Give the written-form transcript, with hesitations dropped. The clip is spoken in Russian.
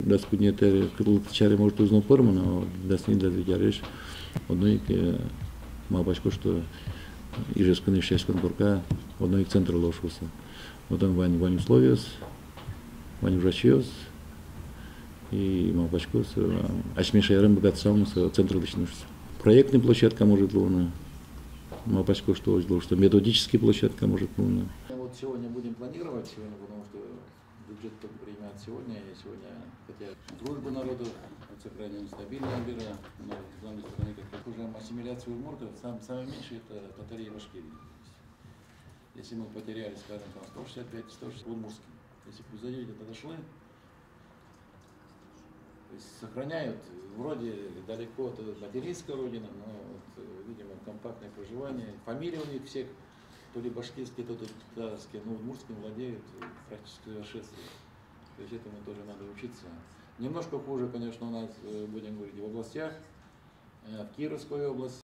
Despre ce are multul no părmă, no desni de viareș, odnoi că mă bașco что и же сконы шесть конкурка, одной центр лошуса. Потом Вань условиус, Вань врачиус, и мă bașco să așмеша рым богат сам с центр личности. Проектная площадка может луна. Мă bașco что методическая площадка может луна. Вот сегодня будем планировать, потому что бюджет только принимают сегодня, и сегодня хотят дружбу народов, сохранение стабильного мира, но с другой стороны, как уже ассимиляцию удмуртов, самое меньшее это татари и башкирии. Если мы потеряли, скажем, там 165-160 удмуртских, если бы зайдете, это дошли, то есть сохраняют, вроде далеко от материнской родины, но вот, видимо, компактное проживание, фамилии у них всех, то ли башкирские, то ли татарские, но удмуртским владеют практически шествие. То есть этому тоже надо учиться. Немножко хуже, конечно, у нас, будем говорить, в областях, в Кировской области.